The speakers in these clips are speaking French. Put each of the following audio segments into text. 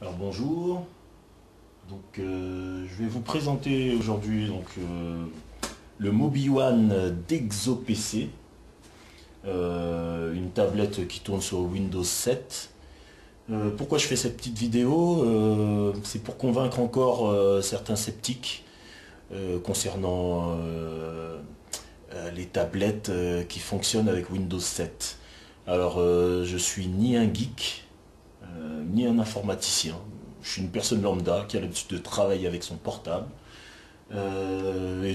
Alors bonjour, je vais vous présenter aujourd'hui le MobiOne d'ExoPC, une tablette qui tourne sur Windows 7. Pourquoi je fais cette petite vidéo? C'est pour convaincre encore certains sceptiques concernant les tablettes qui fonctionnent avec Windows 7. Alors je suis ni un geek, ni un informaticien. Je suis une personne lambda qui a l'habitude de travailler avec son portable. J'avais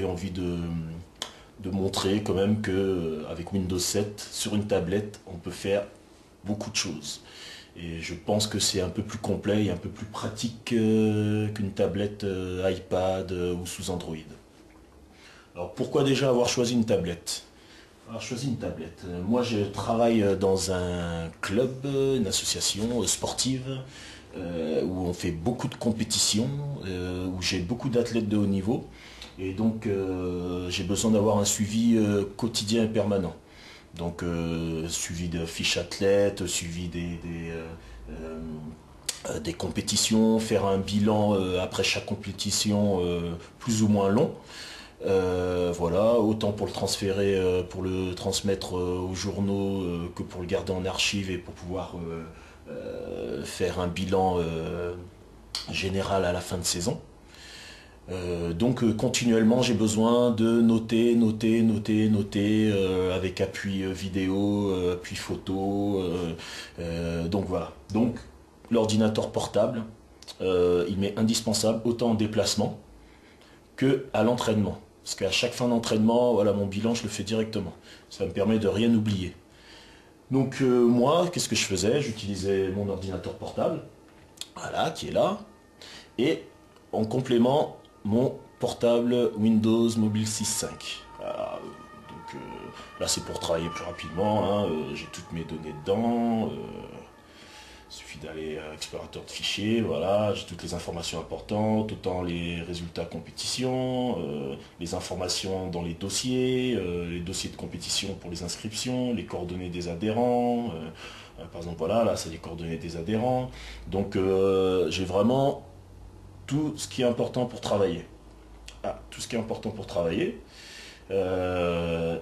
envie de montrer quand même que avec Windows 7 sur une tablette, on peut faire beaucoup de choses. Et je pense que c'est un peu plus complet et un peu plus pratique qu'une tablette iPad ou sous Android. Alors pourquoi déjà avoir choisi une tablette? Alors, choisi une tablette. Moi, je travaille dans un club, une association sportive, où on fait beaucoup de compétitions, où j'ai beaucoup d'athlètes de haut niveau. Et donc, j'ai besoin d'avoir un suivi quotidien et permanent. Donc, suivi de fiches athlètes, suivi des compétitions, faire un bilan après chaque compétition plus ou moins long. Voilà, autant pour le transférer, pour le transmettre aux journaux que pour le garder en archive et pour pouvoir faire un bilan général à la fin de saison. Continuellement j'ai besoin de noter avec appui vidéo, appui photo. Donc voilà. Donc l'ordinateur portable, il m'est indispensable autant en déplacement que à l'entraînement. Parce qu'à chaque fin d'entraînement, voilà, mon bilan, je le fais directement. Ça me permet de rien oublier. Donc moi, qu'est-ce que je faisais? J'utilisais mon ordinateur portable, voilà, qui est là, et en complément, mon portable Windows Mobile 6.5. Voilà, là, c'est pour travailler plus rapidement, hein, j'ai toutes mes données dedans. Il suffit d'aller à explorateur de fichiers, voilà, j'ai toutes les informations importantes, autant les résultats compétition, les informations dans les dossiers de compétition pour les inscriptions, les coordonnées des adhérents, par exemple voilà, là c'est les coordonnées des adhérents. Donc j'ai vraiment tout ce qui est important pour travailler. Ah, tout ce qui est important pour travailler. Ça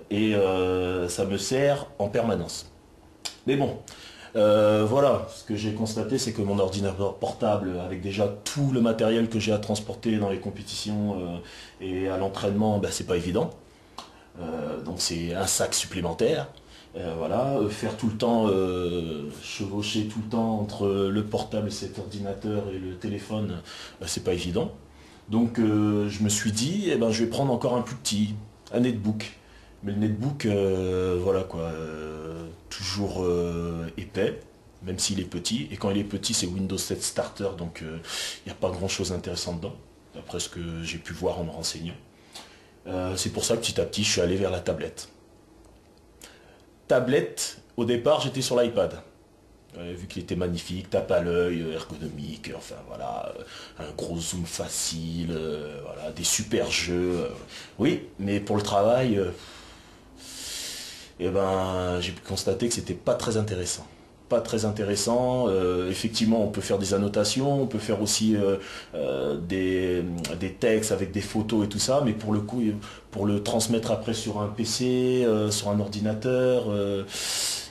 me sert en permanence. Mais bon, voilà, ce que j'ai constaté, c'est que mon ordinateur portable, avec déjà tout le matériel que j'ai à transporter dans les compétitions et à l'entraînement, ben, c'est pas évident. Donc c'est un sac supplémentaire. Voilà, faire tout le temps, chevaucher tout le temps entre le portable et cet ordinateur et le téléphone, c'est pas évident. Donc je me suis dit, eh ben, je vais prendre encore un plus petit, un netbook. Mais le netbook, voilà quoi, toujours épais, même s'il est petit. Et quand il est petit, c'est Windows 7 Starter, donc il n'y a pas grand chose d'intéressant dedans, d'après ce que j'ai pu voir en me renseignant. C'est pour ça que petit à petit, je suis allé vers la tablette. Tablette, au départ, j'étais sur l'iPad. Vu qu'il était magnifique, tape à l'œil, ergonomique, enfin voilà, un gros zoom facile, voilà, des super jeux. Oui, mais pour le travail, eh ben, j'ai constaté que c'était pas très intéressant. Pas très intéressant. Effectivement, on peut faire des annotations, on peut faire aussi des textes avec des photos et tout ça, mais pour le coup, pour le transmettre après sur un PC, sur un ordinateur,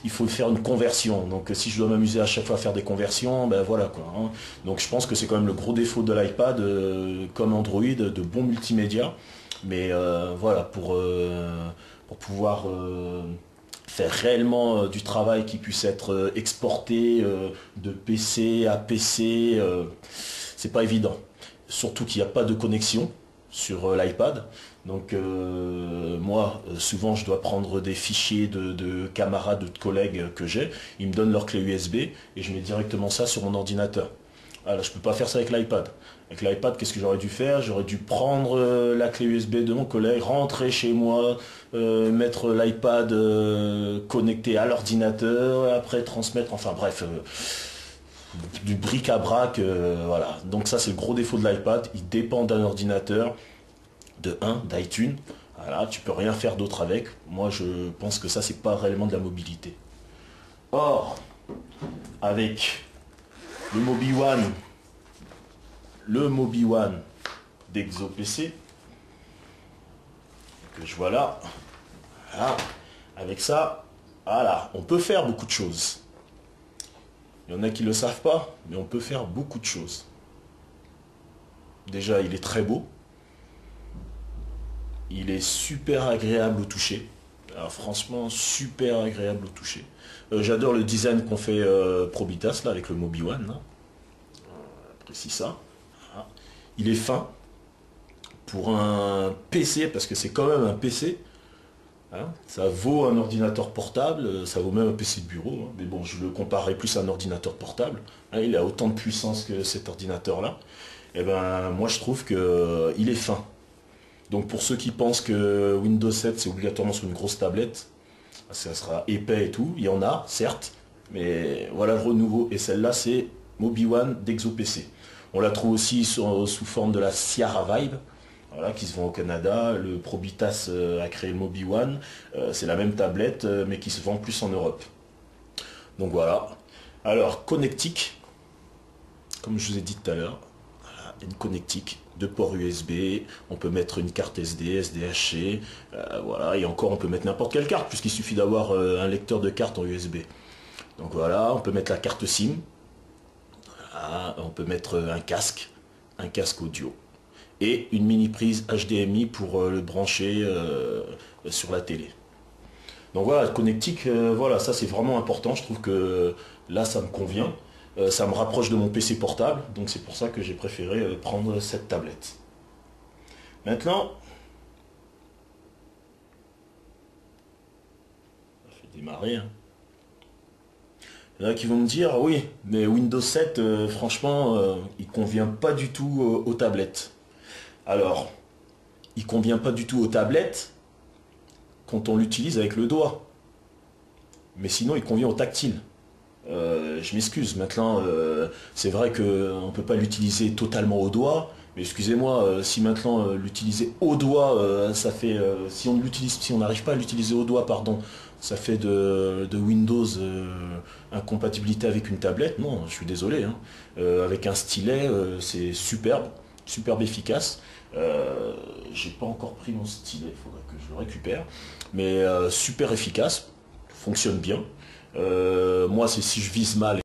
il faut faire une conversion. Donc si je dois m'amuser à chaque fois à faire des conversions, ben voilà quoi, hein. Donc je pense que c'est quand même le gros défaut de l'iPad, comme Android, de bons multimédia. Mais voilà, pour pouvoir faire réellement du travail qui puisse être exporté de PC à PC, c'est pas évident. Surtout qu'il n'y a pas de connexion sur l'iPad. Donc moi, souvent, je dois prendre des fichiers de camarades ou de collègues que j'ai. Ils me donnent leur clé USB et je mets directement ça sur mon ordinateur. Alors, je ne peux pas faire ça avec l'iPad. Avec l'iPad, qu'est-ce que j'aurais dû faire? J'aurais dû prendre la clé USB de mon collègue, rentrer chez moi, mettre l'iPad connecté à l'ordinateur, et après transmettre, enfin bref, du bric-à-brac, voilà. Donc ça, c'est le gros défaut de l'iPad. Il dépend d'un ordinateur, d'iTunes. Voilà, tu peux rien faire d'autre avec. Moi, je pense que ça, c'est pas réellement de la mobilité. Or, avec le Mobi One, d'Exo PC, que je vois là. Voilà. Avec ça, voilà, on peut faire beaucoup de choses. Il y en a qui ne le savent pas, mais on peut faire beaucoup de choses. Déjà, il est très beau. Il est super agréable au toucher. Alors franchement, super agréable au toucher. J'adore le design qu'on fait Probitas là, avec le Mobi One. Apprécie ça. Voilà. Il est fin. Pour un PC, parce que c'est quand même un PC. Hein, ça vaut un ordinateur portable, ça vaut même un PC de bureau. Hein, mais bon, je le comparerais plus à un ordinateur portable. Hein, il a autant de puissance que cet ordinateur-là. Et ben, moi je trouve que il est fin. Donc pour ceux qui pensent que Windows 7 c'est obligatoirement sur une grosse tablette, ça sera épais et tout, il y en a, certes, mais voilà le renouveau. Et celle-là c'est Mobi One d'Exo PC. On la trouve aussi sous forme de la Sierra Vibe, voilà, qui se vend au Canada. Le Probitas a créé le Mobi One, c'est la même tablette, mais qui se vend plus en Europe. Donc voilà. Alors, connectique, comme je vous ai dit tout à l'heure, une connectique, deux ports USB, on peut mettre une carte SD, SDHC, voilà, et encore on peut mettre n'importe quelle carte, puisqu'il suffit d'avoir un lecteur de carte en USB. Donc voilà, on peut mettre la carte SIM, voilà, on peut mettre un casque audio, et une mini prise HDMI pour le brancher sur la télé. Donc voilà, connectique, voilà, ça c'est vraiment important, je trouve que là ça me convient. Ça me rapproche de mon PC portable, donc c'est pour ça que j'ai préféré prendre cette tablette. Maintenant, ça fait démarrer. Hein. Il y en a qui vont me dire, oui, mais Windows 7, franchement, il convient pas du tout aux tablettes. Alors, il convient pas du tout aux tablettes quand on l'utilise avec le doigt. Mais sinon, il convient au tactile. Je m'excuse, maintenant c'est vrai qu'on ne peut pas l'utiliser totalement au doigt, mais excusez-moi, si maintenant l'utiliser au doigt, ça fait, si on n'arrive pas à l'utiliser au doigt, pardon, ça fait de Windows incompatibilité avec une tablette, non, je suis désolé, hein. Avec un stylet, c'est superbe, superbe efficace. J'ai pas encore pris mon stylet, il faudrait que je le récupère, mais super efficace, fonctionne bien. Moi, c'est si je vise mal.